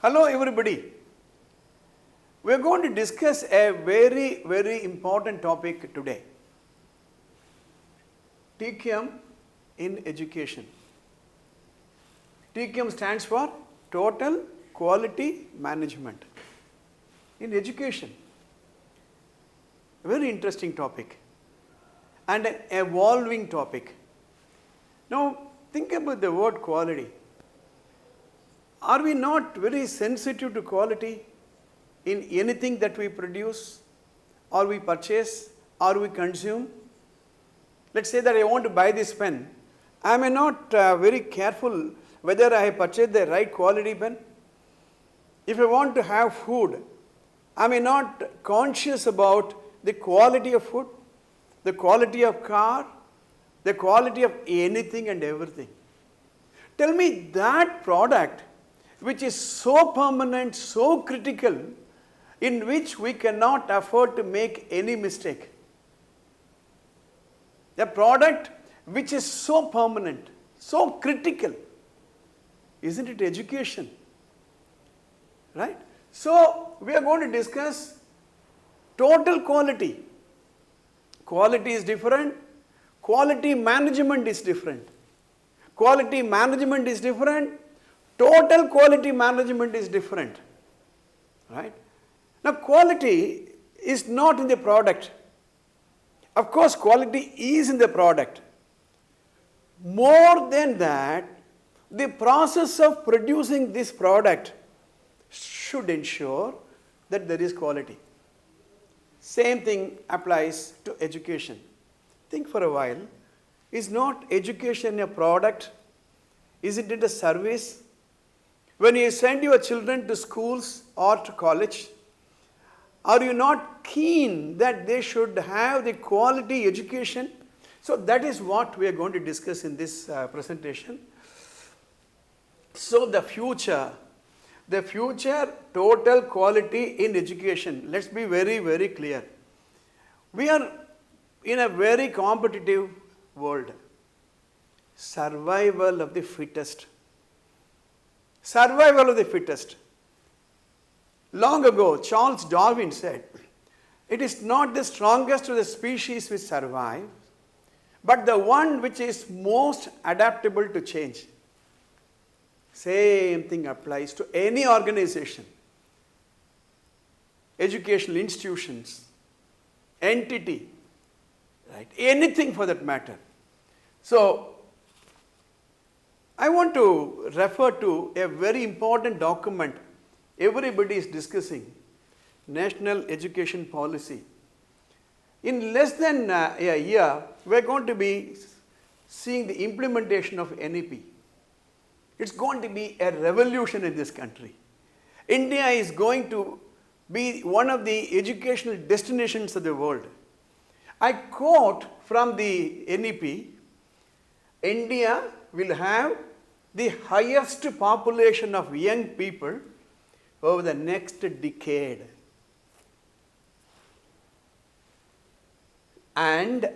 Hello everybody. We are going to discuss a very important topic today. TQM in education. TQM stands for Total Quality Management in education. A very interesting topic and an evolving topic. Now think about the word quality. Are we not very sensitive to quality in anything that we produce or we purchase or we consume? Let's say that I want to buy this pen. Am I not very careful whether I have purchased the right quality pen? If I want to have food, am I not conscious about the quality of food, the quality of car, the quality of anything and everything? Tell me that product which is so permanent, so critical, in which we cannot afford to make any mistake. A product which is so permanent, so critical. Isn't it education? Right? So, we are going to discuss total quality. Quality is different. Quality management is different. Quality management is different. Total quality management is different. Right? Now, quality is not in the product. Of course, quality is in the product. More than that, the process of producing this product should ensure that there is quality. Same thing applies to education. Think for a while, is not education a product? Isn't it a service? When you send your children to schools or to college, are you not keen that they should have the quality education? So that is what we are going to discuss in this presentation. So the future total quality in education. Let's be very clear. We are in a very competitive world. Survival of the fittest. Survival of the fittest. Long ago, Charles Darwin said, it is not the strongest of the species which survives, but the one which is most adaptable to change. Same thing applies to any organization, educational institutions, entity, right? Anything for that matter. So, I want to refer to a very important document everybody is discussing, National Education Policy. In less than a year, we are going to be seeing the implementation of NEP. It's going to be a revolution in this country. India is going to be one of the educational destinations of the world. I quote from the NEP, India will have the highest population of young people over the next decade. And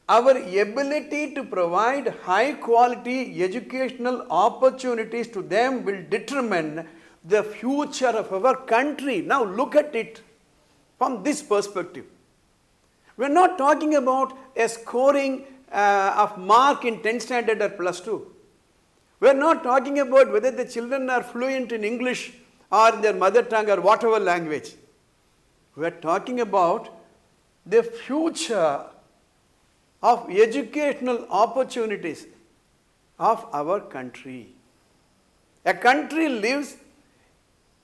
our ability to provide high quality educational opportunities to them will determine the future of our country. Now look at it from this perspective. We are not talking about a scoring of mark in 10th standard or plus 2. We are not talking about whether the children are fluent in English or in their mother tongue or whatever language. We are talking about the future of educational opportunities of our country. A country lives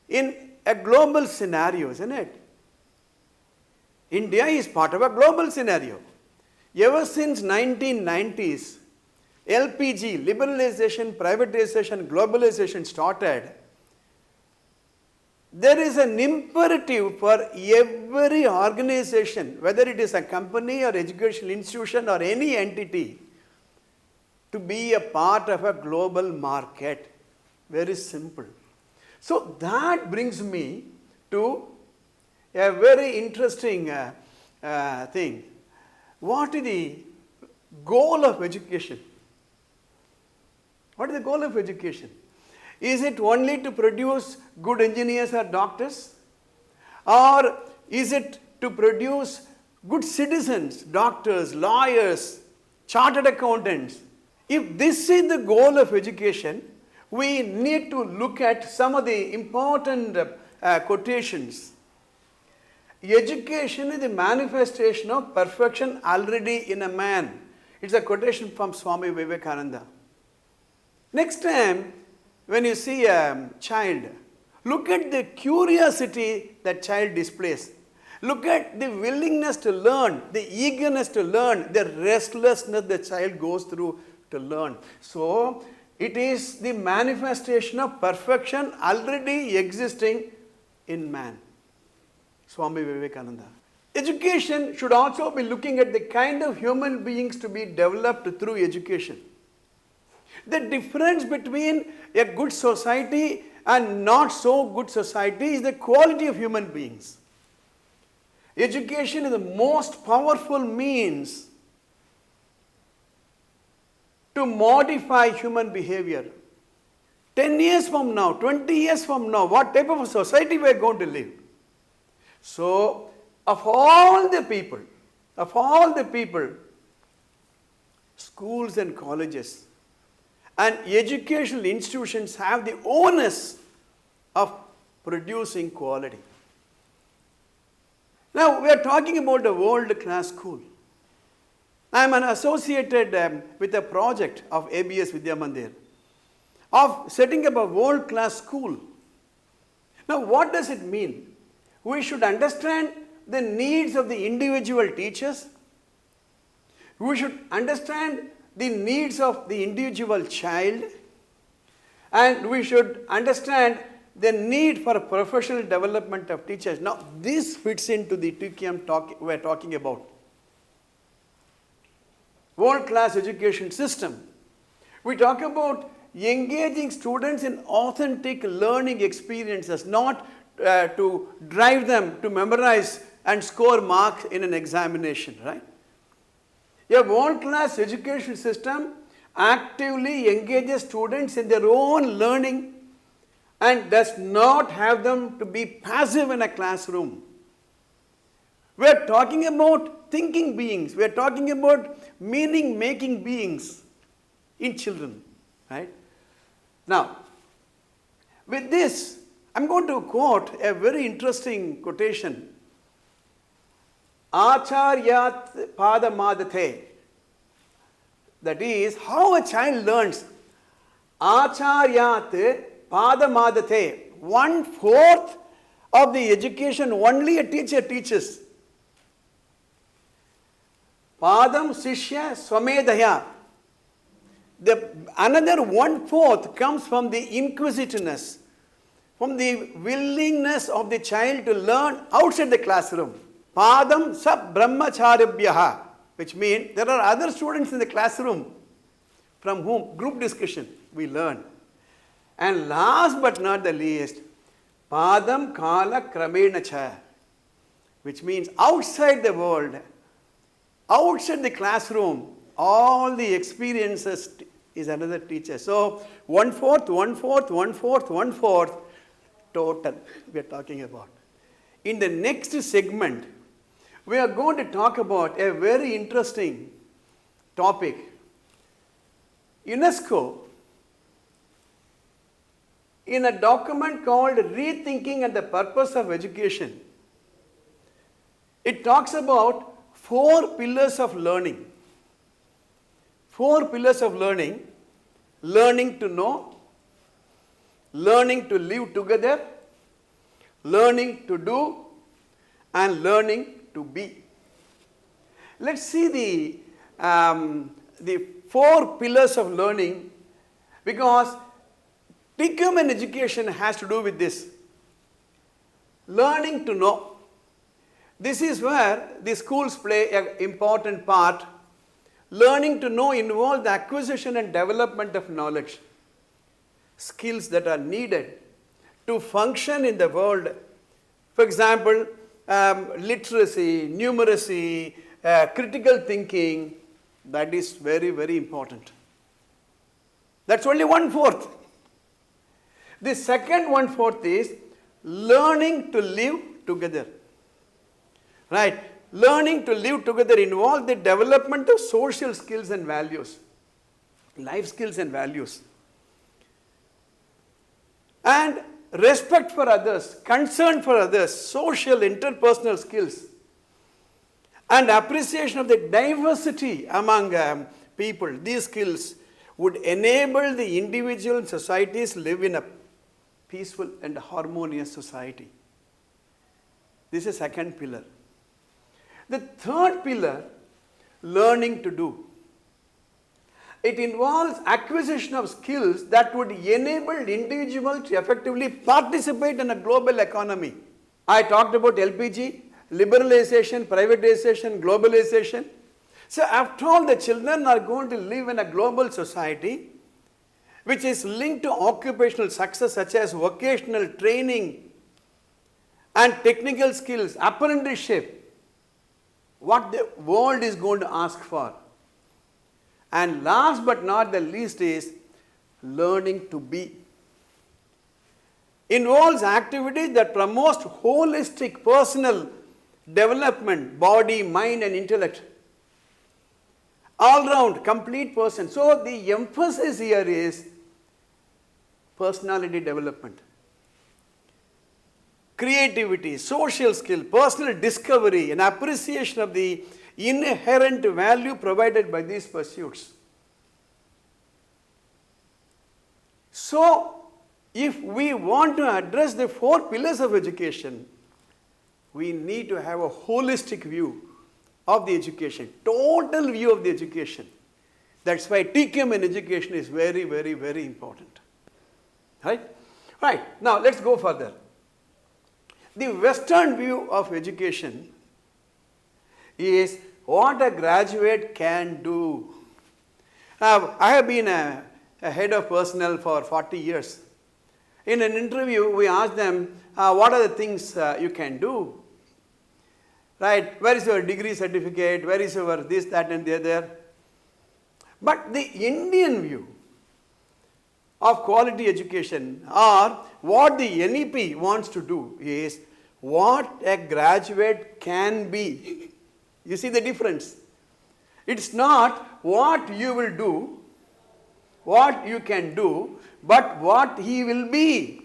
in a global scenario, isn't it? India is part of a global scenario. Ever since 1990s, LPG, liberalization, privatization, globalization started, there is an imperative for every organization, whether it is a company or educational institution or any entity, to be a part of a global market. Very simple. So that brings me to a very interesting thing. What is the goal of education? What is the goal of education? Is it only to produce good engineers or doctors? Or is it to produce good citizens, doctors, lawyers, chartered accountants? If this is the goal of education, we need to look at some of the important quotations. Education is the manifestation of perfection already in a man. It's a quotation from Swami Vivekananda. Next time, when you see a child, look at the curiosity that child displays. Look at the willingness to learn, the eagerness to learn, the restlessness the child goes through to learn. So, it is the manifestation of perfection already existing in man. Swami Vivekananda. Education should also be looking at the kind of human beings to be developed through education. The difference between a good society and not so good society is the quality of human beings. Education is the most powerful means to modify human behavior. 10 years from now, 20 years from now, what type of a society we are going to live? So, of all the people, schools and colleges and educational institutions have the onus of producing quality. Now, we are talking about a world-class school. I am associated with a project of ABS Vidya Mandir of setting up a world-class school. Now, what does it mean? We should understand the needs of the individual teachers. We should understand the needs of the individual child. And we should understand the need for professional development of teachers. Now, this fits into the TQM we are talking about. World-class education system. We talk about engaging students in authentic learning experiences, not to drive them to memorize and score marks in an examination, right? A world-class education system actively engages students in their own learning and does not have them to be passive in a classroom. We are talking about thinking beings. We are talking about meaning-making beings in children, right? Now, with this, I'm going to quote a very interesting quotation. Acharyat padamadate. That is, how a child learns. Acharyat padamadate. 1/4 of the education only a teacher teaches. Padam Sishya Swamedaya. Another 1/4 comes from the inquisitiveness, from the willingness of the child to learn outside the classroom. Padam Sab Brahmacharibhyaha, which means there are other students in the classroom from whom group discussion we learn. And last but not the least, Padam Kala Kramenacha, which means outside the world, outside the classroom, all the experiences is another teacher. So 1/4, 1/4, 1/4, 1/4 total we are talking about. In the next segment, we are going to talk about a very interesting topic. UNESCO, in a document called Rethinking and the Purpose of Education, it talks about 4 pillars of learning. 4 pillars of learning: learning to know, learning to live together, learning to do, and learning to be. Let's see the 4 pillars of learning, because TQM and education has to do with this. Learning to know. This is where the schools play an important part. Learning to know involves the acquisition and development of knowledge, skills that are needed to function in the world. For example, literacy, numeracy, critical thinking, that is very, very important. That's only 1/4. The second one fourth is learning to live together. Right? Learning to live together involves the development of social skills and values, life skills and values. And respect for others, concern for others, social interpersonal skills, and appreciation of the diversity among people. These skills would enable the individual and societies live in a peaceful and harmonious society. This is second pillar. The third pillar, learning to do. It involves acquisition of skills that would enable individuals to effectively participate in a global economy. I talked about LPG, liberalization, privatization, globalization. So after all, the children are going to live in a global society which is linked to occupational success such as vocational training and technical skills, apprenticeship, what the world is going to ask for. And last but not the least is learning to be. Involves activities that promote holistic personal development, body, mind and intellect. All round, complete person. So the emphasis here is personality development, creativity, social skill, personal discovery and appreciation of the inherent value provided by these pursuits. So, if we want to address the four pillars of education, we need to have a holistic view of the education, total view of the education. That's why TQM in education is very, very, very important. Right? Right. Now, let's go further. The Western view of education is what a graduate can do. Now, I have been a head of personnel for 40 years. In an interview, we asked them, what are the things you can do? Right? Where is your degree certificate? Where is your this, that and the other? But the Indian view of quality education, or what the NEP wants to do, is what a graduate can be. You see the difference? It's not what you will do, what you can do, but what he will be.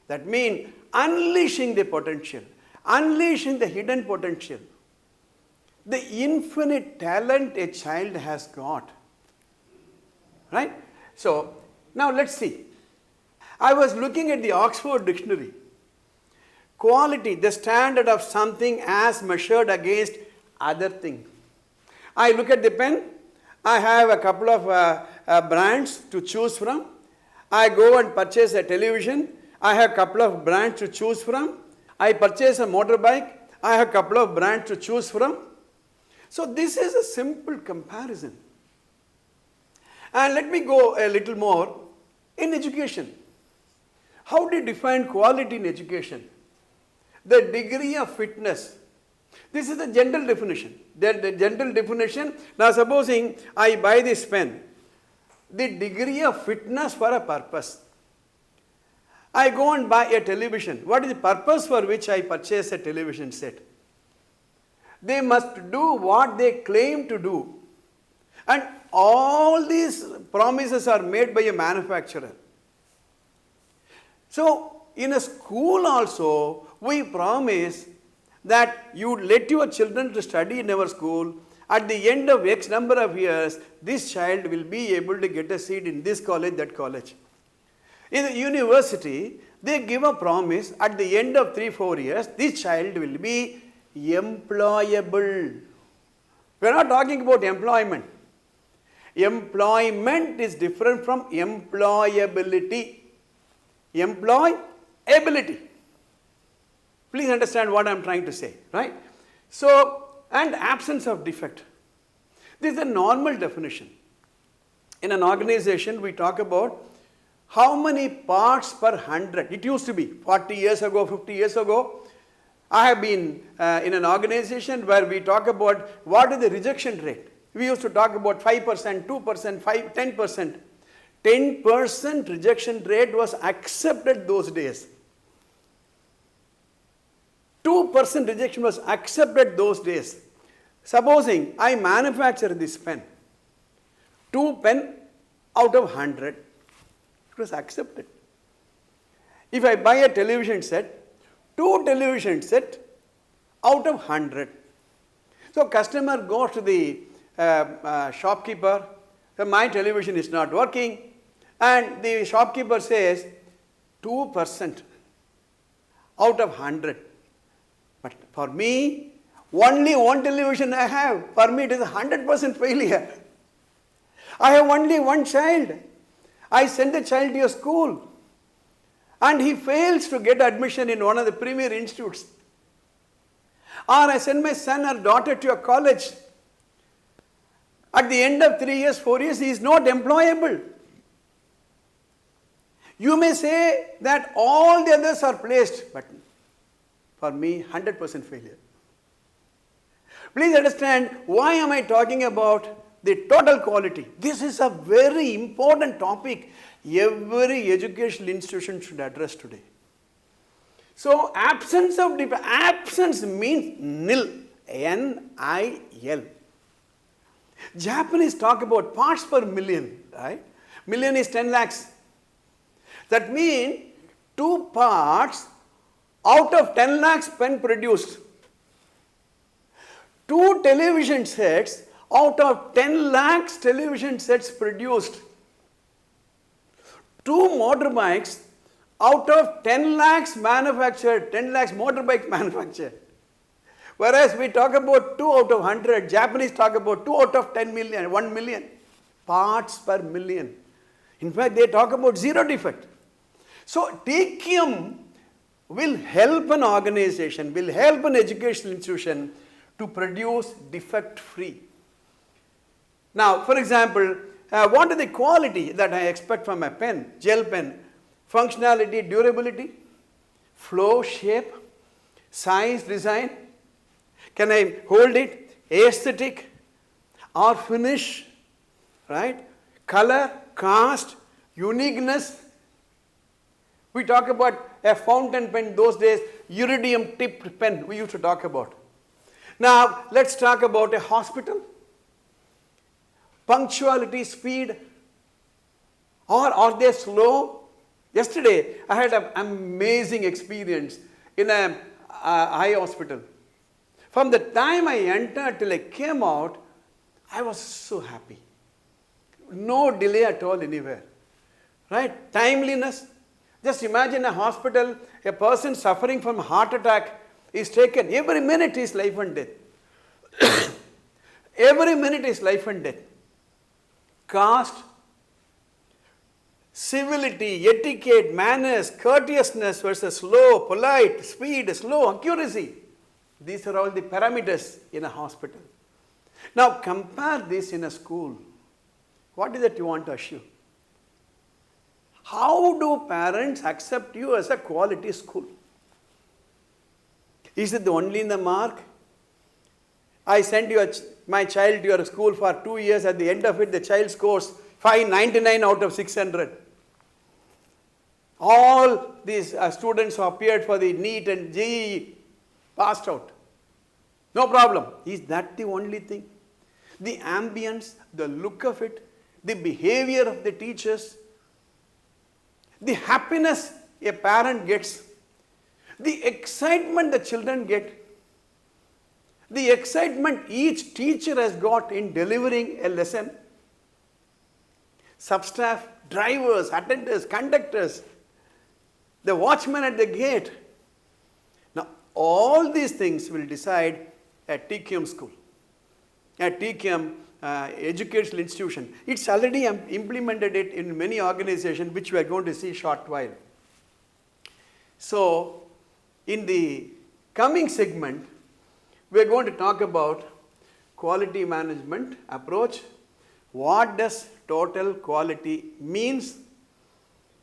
That means unleashing the potential, unleashing the hidden potential, the infinite talent a child has got. Right? So, now let's see. I was looking at the Oxford Dictionary. Quality, the standard of something as measured against other thing. I look at the pen. I have a couple of brands to choose from. I go and purchase a television. I have a couple of brands to choose from. I purchase a motorbike. I have a couple of brands to choose from. So this is a simple comparison. And let me go a little more in education. How do you define quality in education? The degree of fitness. This is the general definition. The general definition. Now supposing I buy this pen. The degree of fitness for a purpose. I go and buy a television. What is the purpose for which I purchase a television set? They must do what they claim to do. And all these promises are made by a manufacturer. So, in a school also, we promise that you let your children to study in our school. At the end of X number of years, this child will be able to get a seat in this college, that college. In the university, they give a promise at the end of 3-4 years, this child will be employable. We are not talking about employment. Employment is different from employability. Employability. Please understand what I am trying to say, right? So, and absence of defect. This is a normal definition. In an organization, we talk about how many parts per 100. It used to be 40 years ago, 50 years ago. I have been in an organization where we talk about what is the rejection rate. We used to talk about 5%, 2%, 10%. 10% rejection rate was accepted those days. 2% rejection was accepted those days. Supposing I manufacture this pen, 2 pen out of 100, it was accepted. If I buy a television set, 2 television set out of 100. So customer goes to the shopkeeper, my television is not working, and the shopkeeper says 2% out of 100. But for me, only one television I have. For me, it is 100% failure. I have only one child. I send the child to a school, and he fails to get admission in one of the premier institutes. Or I send my son or daughter to a college. At the end of 3 years, 4 years, he is not employable. You may say that all the others are placed, but for me, 100% failure. Please understand, why am I talking about the total quality? This is a very important topic every educational institution should address today. So, absence means nil, N-I-L. Japanese talk about parts per million, right? Million is 10 lakhs. That means 2 parts out of 10 lakhs pen produced. 2 television sets out of 10 lakhs television sets produced. 2 motorbikes out of 10 lakhs manufactured, 10 lakhs motorbikes manufactured. Whereas we talk about 2 out of 100, Japanese talk about 2 out of 10 million, 1 million parts per million. In fact, they talk about zero defect. So, TQM will help an organization, will help an educational institution to produce defect free. Now, for example, what is the quality that I expect from a pen, gel pen? Functionality, durability, flow, shape, size, design. Can I hold it? Aesthetic or finish, right? Color, cast, uniqueness. We talk about a fountain pen those days, iridium tipped pen we used to talk about. Now, let's talk about a hospital. Punctuality, speed, or are they slow? Yesterday, I had an amazing experience in an eye hospital. From the time I entered till I came out, I was so happy. No delay at all anywhere. Right? Timeliness. Just imagine a hospital, a person suffering from a heart attack is taken. Every minute is life and death. Every minute is life and death. Caste, civility, etiquette, manners, courteousness versus slow, polite, speed, slow, accuracy. These are all the parameters in a hospital. Now compare this in a school. What is it you want to assure? How do parents accept you as a quality school? Is it only in the mark? I sent my child to your school for 2 years. At the end of it, the child scores 599 out of 600. All these students who appeared for the NEET and JEE passed out. No problem. Is that the only thing? The ambience, the look of it, the behavior of the teachers, the happiness a parent gets, the excitement the children get, the excitement each teacher has got in delivering a lesson, substaff, drivers, attendants, conductors, the watchman at the gate. Now, all these things will decide a TQM school, a TQM educational institution. It's already implemented it in many organizations, which we are going to see short while. So, in the coming segment, we are going to talk about quality management approach. What does total quality means?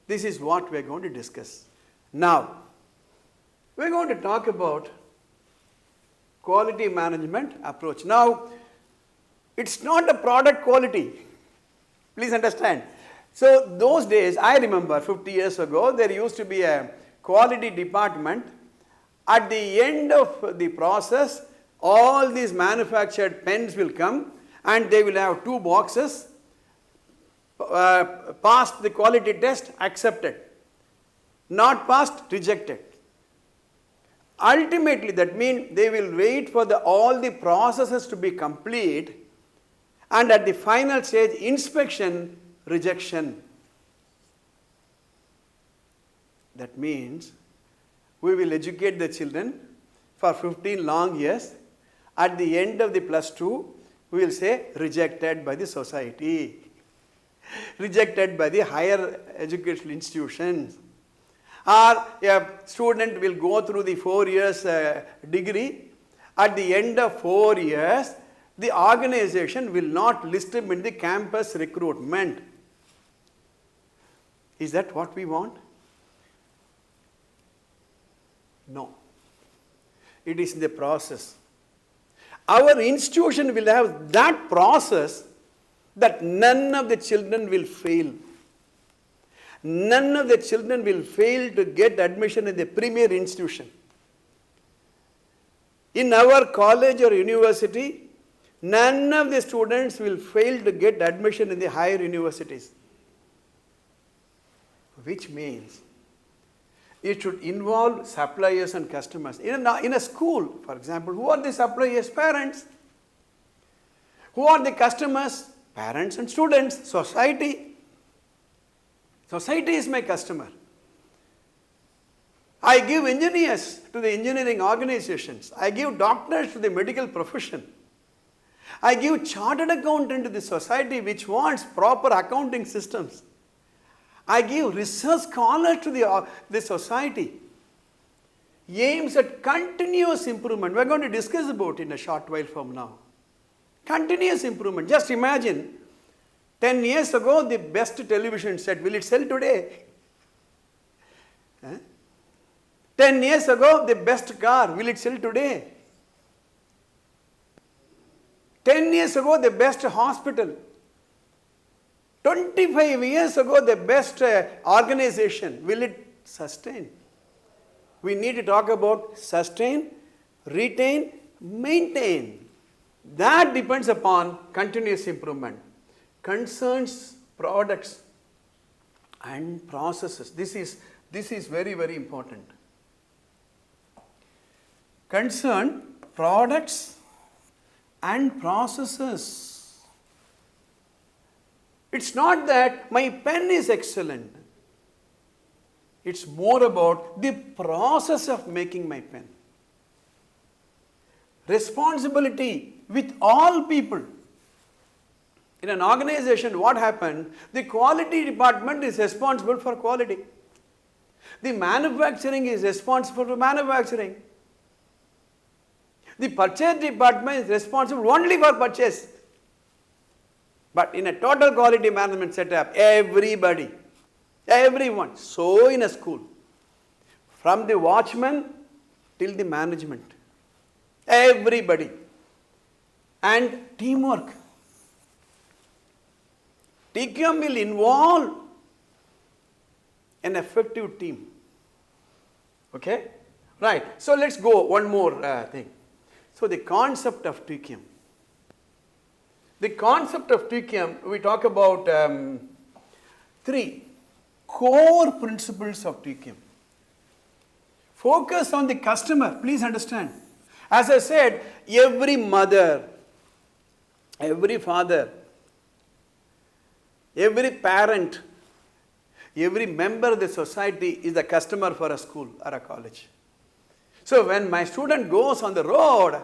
This is what we are going to discuss. Now, we are going to talk about quality management approach. Now, it's not a product quality. Please understand. So those days, I remember 50 years ago, there used to be a quality department. At the end of the process, all these manufactured pens will come and they will have two boxes, passed the quality test, accepted, not passed, rejected. Ultimately, that means they will wait for all the processes to be complete, and at the final stage, inspection, rejection. That means we will educate the children for 15 long years. At the end of the +2, we will say rejected by the society, rejected by the higher educational institutions. Or a student will go through the 4 years degree. At the end of 4 years, the organization will not list him in the campus recruitment. Is that what we want? No. It is the process. Our institution will have that process that none of the children will fail. None of the children will fail to get admission in the premier institution. In our college or university, none of the students will fail to get admission in the higher universities. Which means it should involve suppliers and customers. In a school, for example, who are the suppliers? Parents. Who are the customers? Parents and students, society. Society is my customer. I give engineers to the engineering organizations. I give doctors to the medical profession. I give chartered accountant to the society which wants proper accounting systems. I give research scholars to the society. Aims at continuous improvement. We are going to discuss about it in a short while from now. Continuous improvement. Just imagine, 10 years ago, the best television set, will it sell today? 10 years ago, the best car, will it sell today? 10 years ago, the best hospital. 25 years ago, the best organization, will it sustain? We need to talk about sustain, retain, maintain. That depends upon continuous improvement. Concerns products and processes. This is very, very important. Concern products and processes. It's not that my pen is excellent. It's more about the process of making my pen. Responsibility with all people. In an organization, what happened? The quality department is responsible for quality. The manufacturing is responsible for manufacturing. The purchase department is responsible only for purchase. But in a total quality management setup, everybody, everyone, so in a school, from the watchman till the management, everybody, and teamwork. TQM will involve an effective team. Okay? Right. So let's go one more thing. So the concept of TQM. The concept of TQM, we talk about 3 core principles of TQM. Focus on the customer. Please understand. As I said, every mother, every father, every parent, every member of the society is a customer for a school or a college. So when my student goes on the road,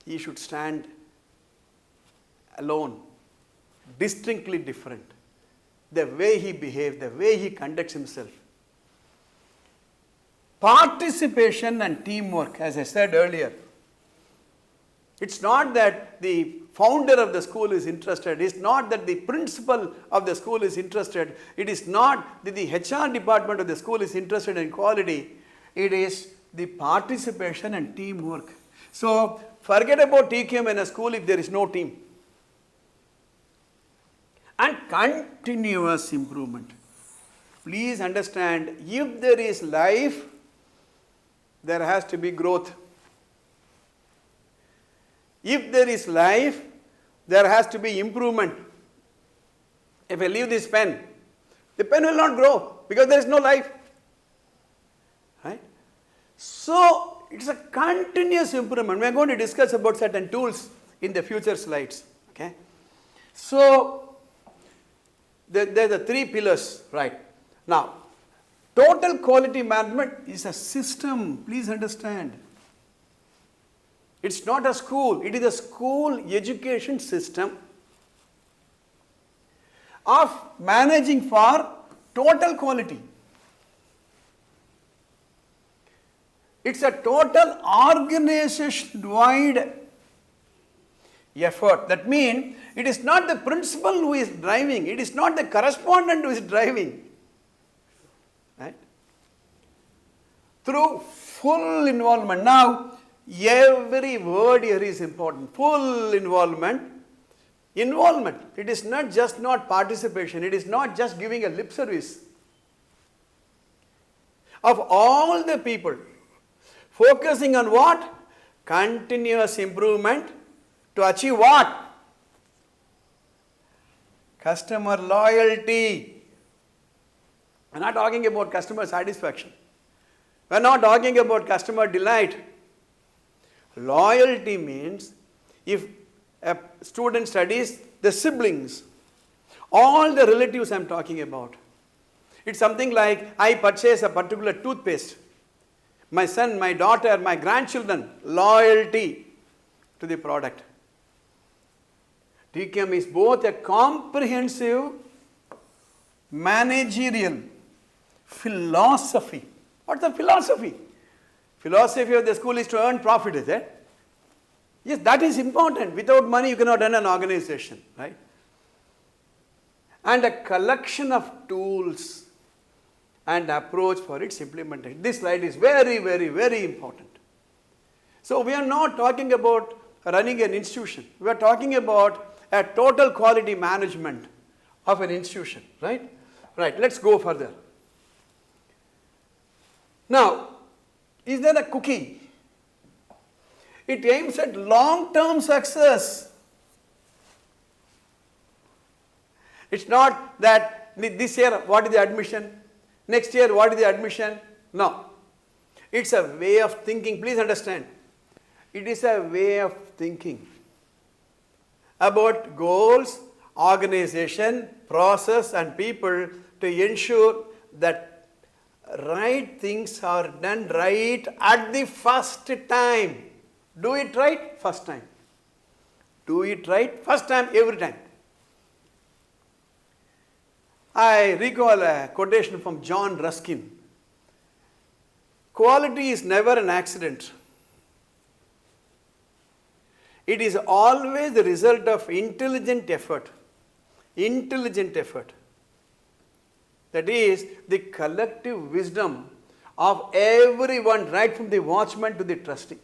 he should stand alone, distinctly different. The way he behaves, the way he conducts himself. Participation and teamwork, as I said earlier. It's not that the founder of the school is interested. It's not that the principal of the school is interested. It is not that the HR department of the school is interested in quality. It is the participation and teamwork. So forget about TQM in a school if there is no team. and continuous improvement. Please understand, if there is life, there has to be growth. If there is life, there has to be improvement. If I leave this pen, the pen will not grow because there is no life. Right? So, it is a continuous improvement. We are going to discuss about certain tools in the future slides. Okay? So, there are the three pillars, right? Now, total quality management is a system, please understand. It's not a school, it is a school education system of managing for total quality. It's a total organization-wide effort. That means it is not the principal who is driving, it is not the correspondent who is driving. Right? Through full involvement. Now, every word here is important. Full involvement. Involvement. It is not just not participation. It is not just giving a lip service. Of all the people, focusing on what? Continuous improvement to achieve what? Customer loyalty. We are not talking about customer satisfaction. We are not talking about customer delight. Loyalty means if a student studies, the siblings, all the relatives I am talking about. It's something like I purchase a particular toothpaste. My son, my daughter, my grandchildren, loyalty to the product. TQM is both a comprehensive managerial philosophy. What's the philosophy? Philosophy of the school is to earn profit, is it? Yes, that is important. Without money, you cannot run an organization, right? And a collection of tools and approach for its implementation. This slide is very, very, very important. So, we are not talking about running an institution. We are talking about a total quality management of an institution, right? Right, let's go further. Now, is there a cookie? It aims at long-term success. It's not that this year what is the admission, next year what is the admission. No. It's a way of thinking. Please understand. It is a way of thinking about goals, organization, process and people to ensure that right things are done right at the first time. Do it right first time. Do it right first time, every time. I recall a quotation from John Ruskin. Quality is never an accident. It is always the result of intelligent effort. Intelligent effort. That is the collective wisdom of everyone, right from the watchman to the trustee.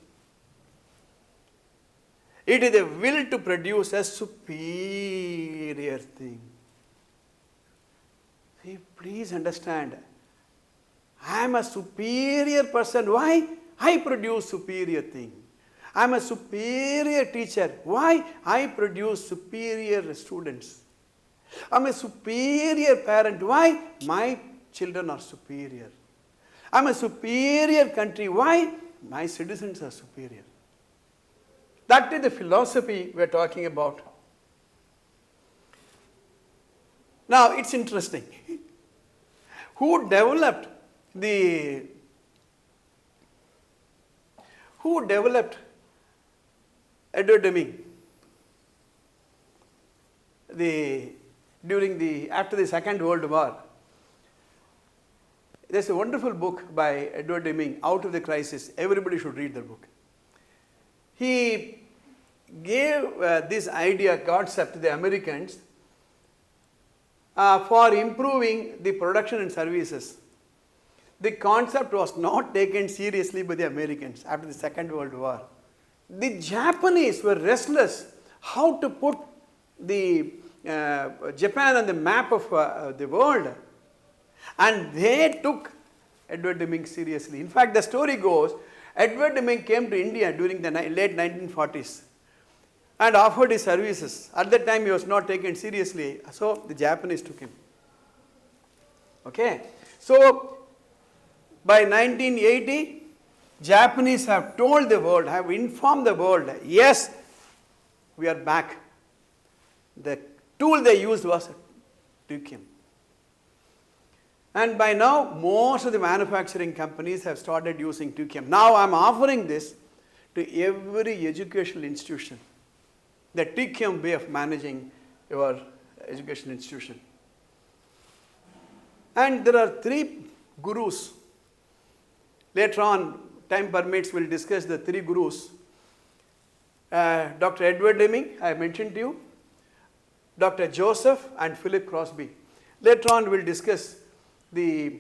It is the will to produce a superior thing. See, please understand. I am a superior person. Why? I produce superior thing. I am a superior teacher. Why? I produce superior students. I am a superior parent. Why? My children are superior. I am a superior country. Why? My citizens are superior. That is the philosophy we are talking about. Now, it's interesting. Who developed Edward Deming after the Second World War? There's a wonderful book by Edward Deming, Out of the Crisis. Everybody should read the book. He gave this idea, concept to the Americans for improving the production and services. The concept was not taken seriously by the Americans after the Second World War. The Japanese were restless how to put the Japan on the map of the world, and they took Edward Deming seriously. In fact, the story goes, Edward Deming came to India during the late 1940s and offered his services. At that time, he was not taken seriously, so the Japanese took him. Okay, so by 1980, Japanese have told the world, have informed the world, yes, we are back. The tool they used was Teucrium. And by now, most of the manufacturing companies have started using Teucrium. Now I am offering this to every educational institution, the Teucrium way of managing your education institution. And there are 3 gurus. Later on, time permits, we'll discuss the 3 gurus. Dr. Edward Deming, I mentioned to you, Dr. Joseph and Philip Crosby. Later on, we'll discuss the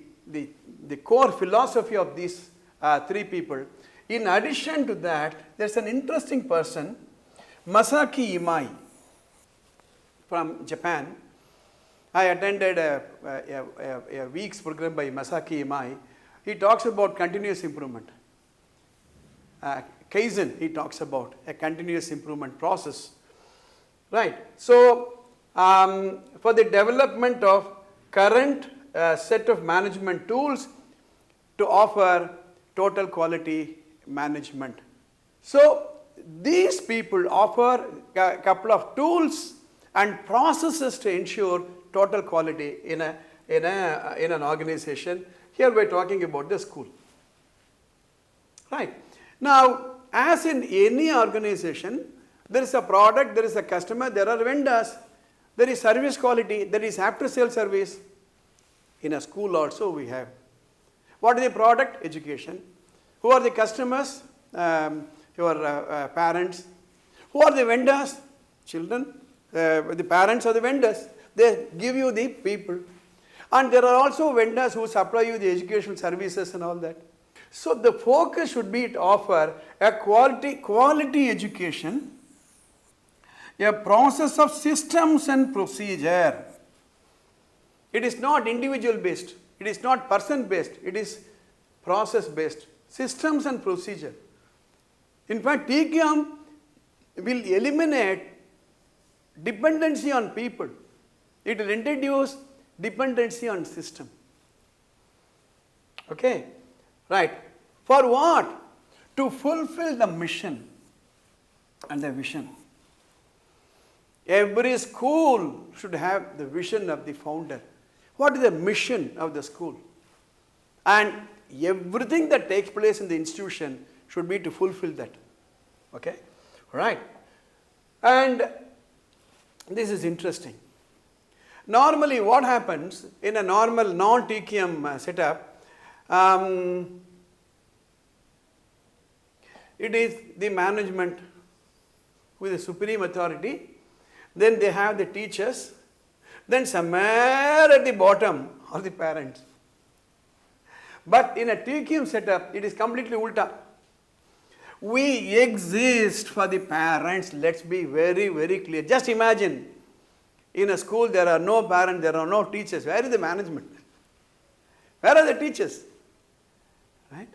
core philosophy of these 3 people. In addition to that, there's an interesting person, Masaki Imai from Japan. I attended a week's program by Masaki Imai. He talks about continuous improvement. Kaizen, he talks about a continuous improvement process. Right. So, for the development of current set of management tools to offer total quality management. So, these people offer a couple of tools and processes to ensure total quality in an organization. Here we are talking about the school. Right. Now, as in any organization, there is a product, there is a customer, there are vendors, there is service quality, there is after sale service. In a school also we have. What is the product? Education. Who are the customers? Your parents. Who are the vendors? Children. The parents are the vendors. They give you the people. And there are also vendors who supply you the educational services and all that. So the focus should be to offer a quality education, a process of systems and procedure. It is not individual based, it is not person based, it is process based, systems and procedure. In fact, Teucrium will eliminate dependency on people. It will introduce dependency on system. Okay, right. For what? To fulfill the mission and the vision. Every school should have the vision of the founder. What is the mission of the school? And everything that takes place in the institution should be to fulfill that. Okay, right. And this is interesting. Normally what happens in a normal non-Teucrium setup, it is the management with the supreme authority, then they have the teachers, then somewhere at the bottom are the parents. But in a Teucrium setup, it is completely ulta. We exist for the parents, let's be very, very clear. Just imagine, in a school there are no parents, there are no teachers. Where is the management? Where are the teachers? Right?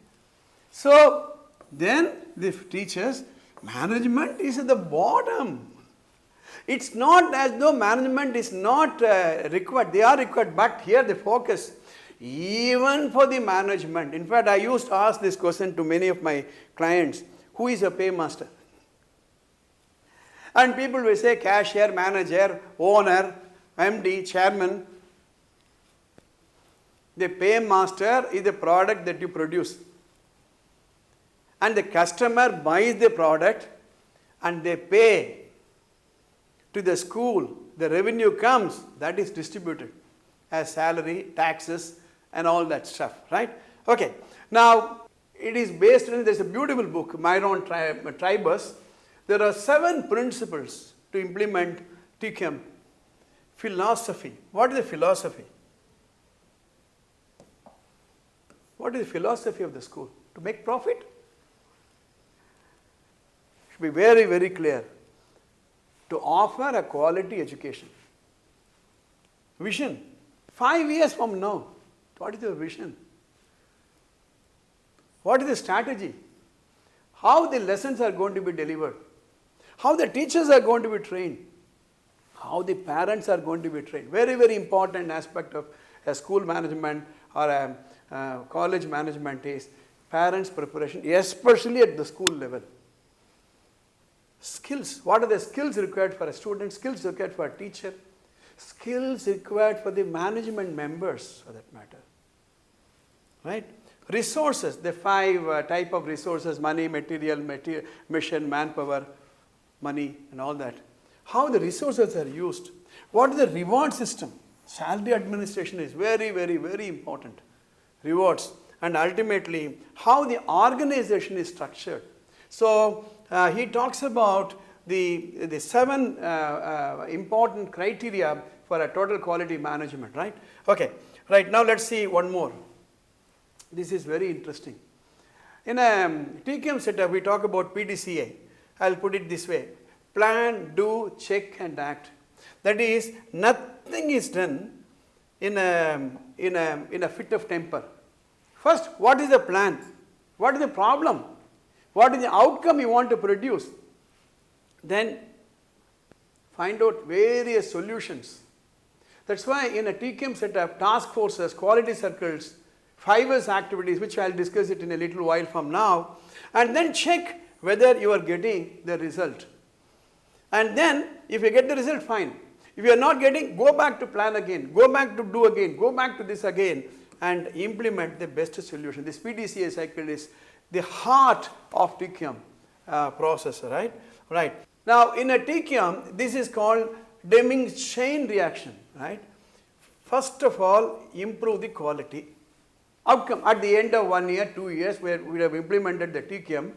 So, then the teachers, management is at the bottom. It's not as though management is not required. They are required, but here the focus, even for the management. In fact, I used to ask this question to many of my clients. Who is a paymaster? And people will say cashier, manager, owner, MD, chairman. The paymaster is the product that you produce. And the customer buys the product and they pay to the school. The revenue comes, that is distributed as salary, taxes and all that stuff, right? Okay. Now, it is based on, there's a beautiful book, Myron Tribus. There are 7 principles to implement Teucrium. Philosophy. What is the philosophy? What is the philosophy of the school? To make profit? Should be very, very clear. To offer a quality education. Vision. 5 years from now, what is your vision? What is the strategy? How the lessons are going to be delivered? How the teachers are going to be trained? How the parents are going to be trained? Very, very important aspect of a school management or a college management is parents' preparation, especially at the school level. Skills. What are the skills required for a student? Skills required for a teacher? Skills required for the management members, for that matter. Right? Resources. The 5 type of resources: money, material, mission, manpower, money, and all that. How the resources are used. What is the reward system? Salary administration is very, very, very important. Rewards. And ultimately, how the organization is structured. So, he talks about the 7 important criteria for a total quality management, right? Okay, right, now let's see one more. This is very interesting. In a TQM setup, we talk about PDCA. I'll put it this way: plan, do, check, and act. That is, nothing is done in a fit of temper. First, what is the plan? What is the problem? What is the outcome you want to produce? Then find out various solutions. That's why in a TQM setup, task forces, quality circles, 5S activities, which I'll discuss it in a little while from now, and then check whether you are getting the result. And then, if you get the result, fine. If you are not getting, go back to plan again, go back to do again, go back to this again, and implement the best solution. This PDCA cycle is the heart of TQM process, right? Right. Now, in a TQM, this is called Deming's chain reaction, right? First of all, improve the quality. Outcome at the end of 1 year, 2 years, where we have implemented the TQM.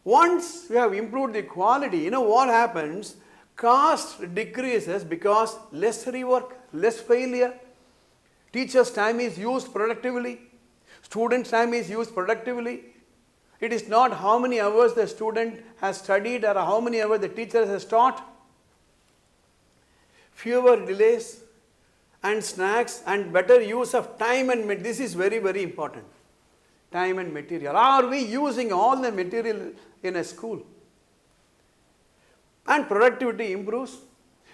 Once we have improved the quality, you know what happens? Cost decreases because less rework, less failure. Teacher's time is used productively. Student's time is used productively. It is not how many hours the student has studied or how many hours the teacher has taught. Fewer delays and snacks and better use of time and material. This is very, very important. Time and material. Are we using all the material in a school? And productivity improves.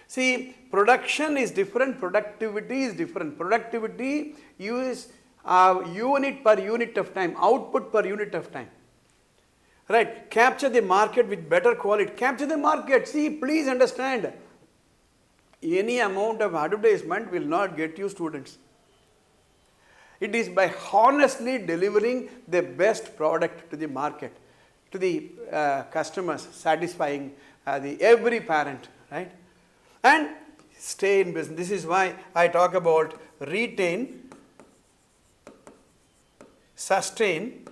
See, production is different, productivity is different. Productivity is unit per unit of time, output per unit of time. Right, capture the market with better quality. Capture the market. See, please understand, any amount of advertisement will not get you students. It is by honestly delivering the best product to the market, to the customers, satisfying every parent, right? And stay in business. This is why I talk about retain, sustain,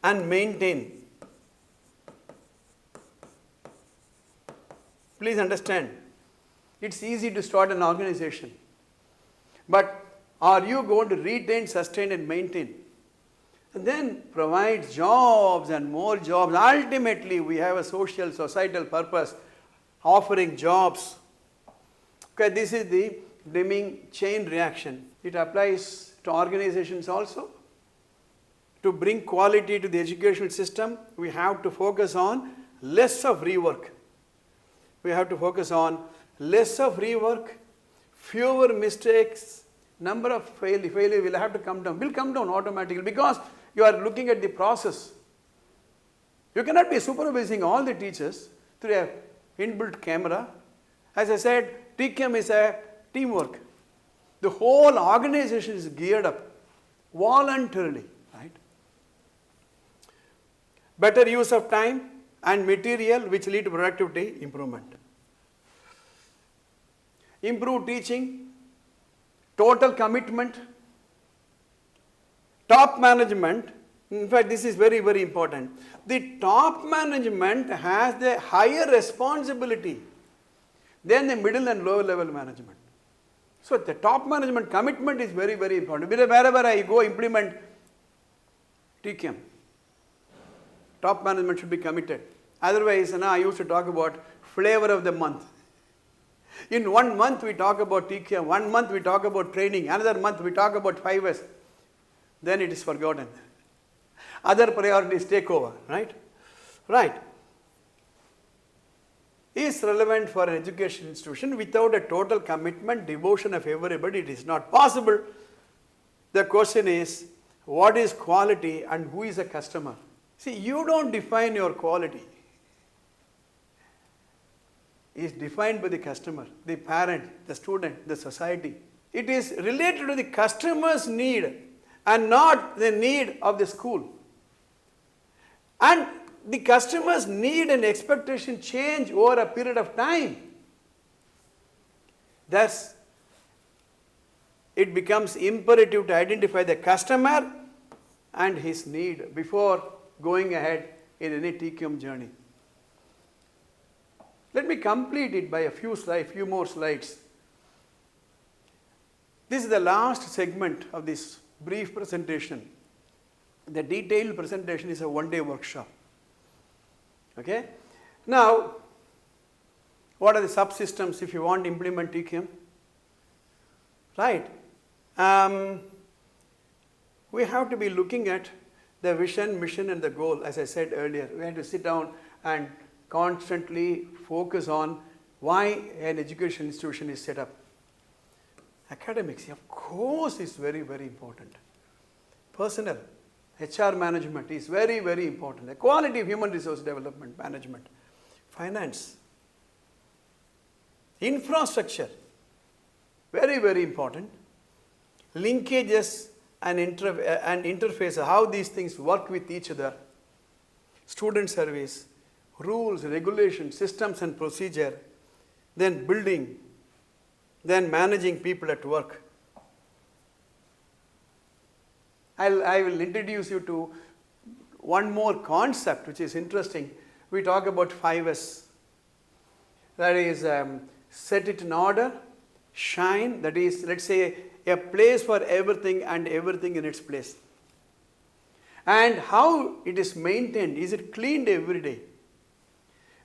and maintain. Please understand, it's easy to start an organization, but are you going to retain, sustain, and maintain? And then provide jobs and more jobs. Ultimately, we have a social, societal purpose, offering jobs. Okay, this is the Deming chain reaction. It applies to organizations also. To bring quality to the educational system, we have to focus on less of rework. We have to focus on less of rework, fewer mistakes, number of failure will have to come down, will come down automatically because you are looking at the process. You cannot be supervising all the teachers through an inbuilt camera. As I said, TQM is a teamwork. The whole organization is geared up voluntarily. Better use of time and material which lead to productivity improvement. Improve teaching, total commitment, top management. In fact, this is very, very important. The top management has the higher responsibility than the middle and lower level management. So, the top management commitment is very, very important. Wherever I go implement TQM, top management should be committed. Otherwise, I used to talk about flavor of the month. In 1 month we talk about TQM, 1 month we talk about training, another month we talk about 5S. Then it is forgotten. Other priorities take over, right? Right. Is relevant for an education institution. Without a total commitment, devotion of everybody, it is not possible. The question is, what is quality and who is a customer? See, you don't define your quality. It is defined by the customer, the parent, the student, the society. It is related to the customer's need and not the need of the school. And the customer's need and expectation change over a period of time. Thus, it becomes imperative to identify the customer and his need before going ahead in any TQM journey. Let me complete it by a few more slides. This is the last segment of this brief presentation. The detailed presentation is a one-day workshop. Okay? Now, what are the subsystems if you want to implement TQM? Right. We have to be looking at the vision, mission and the goal. As I said earlier, we have to sit down and constantly focus on why an education institution is set up. Academics, of course, is very, very important. Personnel, HR management is very, very important. The quality of human resource development management. Finance. Infrastructure, very, very important. Linkages and interface, how these things work with each other. Student service, rules, regulations, systems and procedure. Then building. Then managing people at work. I will introduce you to one more concept which is interesting. We talk about 5S. That is set it in order, shine, that is, let's say, a place for everything and everything in its place. And how it is maintained, is it cleaned every day?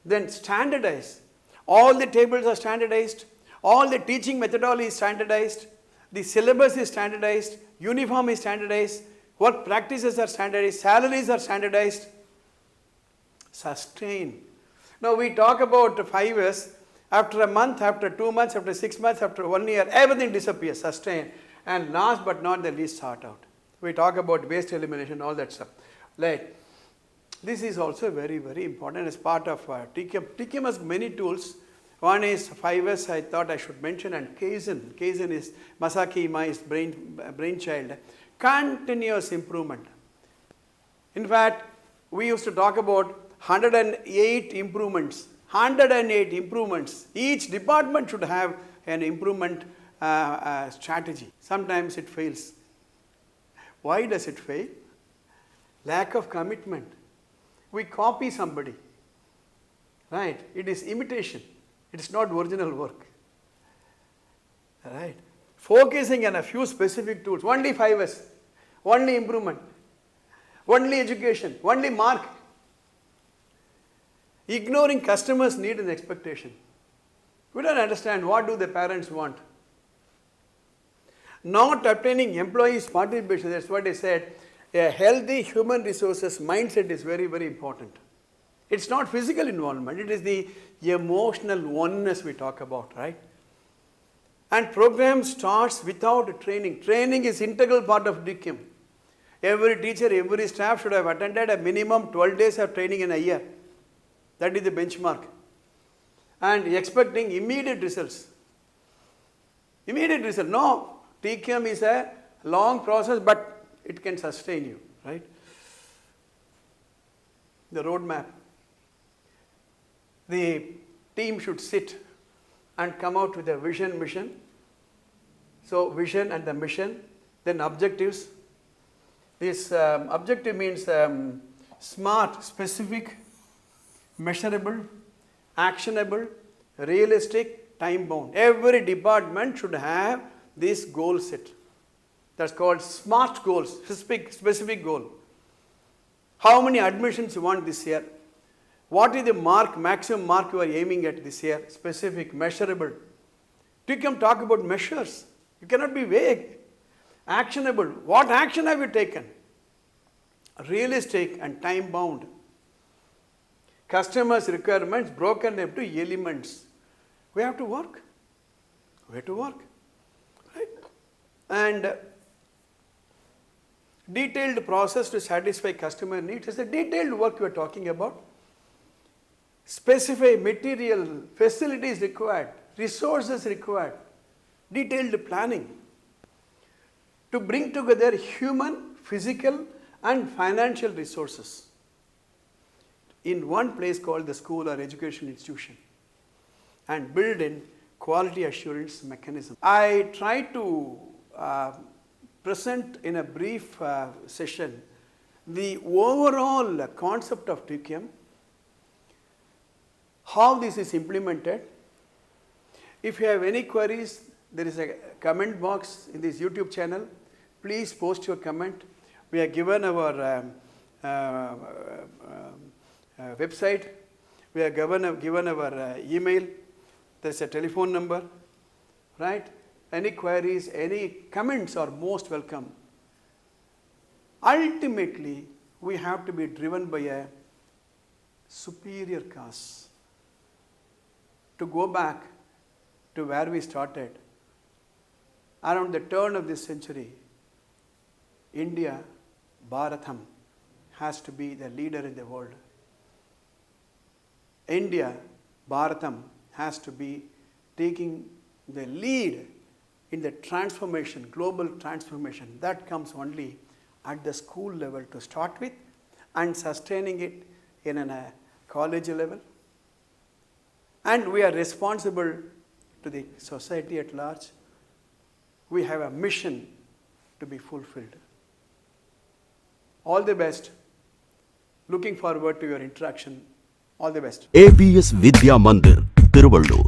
Then standardize. All the tables are standardized, all the teaching methodology is standardized, the syllabus is standardized, uniform is standardized, work practices are standardized, salaries are standardized. Sustain. Now we talk about 5S. After a month, after 2 months, after 6 months, after 1 year, everything disappears, sustain. And last but not the least, sort out. We talk about waste elimination, all that stuff. Like, this is also very, very important as part of TQM. TQM has many tools. One is 5S, I thought I should mention, and Kaizen. Kaizen is Masaki Imai's brainchild. Continuous improvement. In fact, we used to talk about 108 improvements. 108 improvements. Each department should have an improvement strategy. Sometimes it fails. Why does it fail? Lack of commitment. We copy somebody. Right? It is imitation. It is not original work. Right? Focusing on a few specific tools. Only 5S. Only improvement. Only education. Only mark. Ignoring customers' need and expectation. We don't understand what do the parents want. Not obtaining employees' participation, that's what I said. A healthy human resources mindset is very, very important. It's not physical involvement, it is the emotional oneness we talk about, right? And program starts without training. Training is integral part of TQM. Every teacher, every staff should have attended a minimum 12 days of training in a year. That is the benchmark. And expecting immediate results. Immediate result. No, TQM is a long process, but it can sustain you, right? The roadmap. The team should sit and come out with a vision, mission. So vision and the mission, then objectives. This objective means smart, specific, measurable, actionable, realistic, time bound. Every department should have this goal set. That's called SMART goals, specific goal. How many admissions you want this year? What is the mark, maximum mark you are aiming at this year? Specific, measurable. You can talk about measures. You cannot be vague. Actionable. What action have you taken? Realistic and time bound. Customers' requirements broken into elements. We have to work. We have to work. Right? And detailed process to satisfy customer needs is the detailed work we are talking about. Specify material, facilities required, resources required, detailed planning to bring together human, physical and financial resources in one place called the school or education institution and build in quality assurance mechanism. I try to present in a brief session the overall concept of TQM, how this is implemented. If you have any queries, there is a comment box in this YouTube channel. Please post your comment. We have given our website. We have given our email. There is a telephone number. Right? Any queries, any comments are most welcome. Ultimately, we have to be driven by a superior cause. To go back to where we started, around the turn of this century, India, Bharatam, has to be the leader in the world. India, Bharatam, has to be taking the lead in the transformation, global transformation. That comes only at the school level to start with and sustaining it in a college level. And we are responsible to the society at large. We have a mission to be fulfilled. All the best. Looking forward to your interaction. All the best. APS Vidya Mandir, Tiruvallur.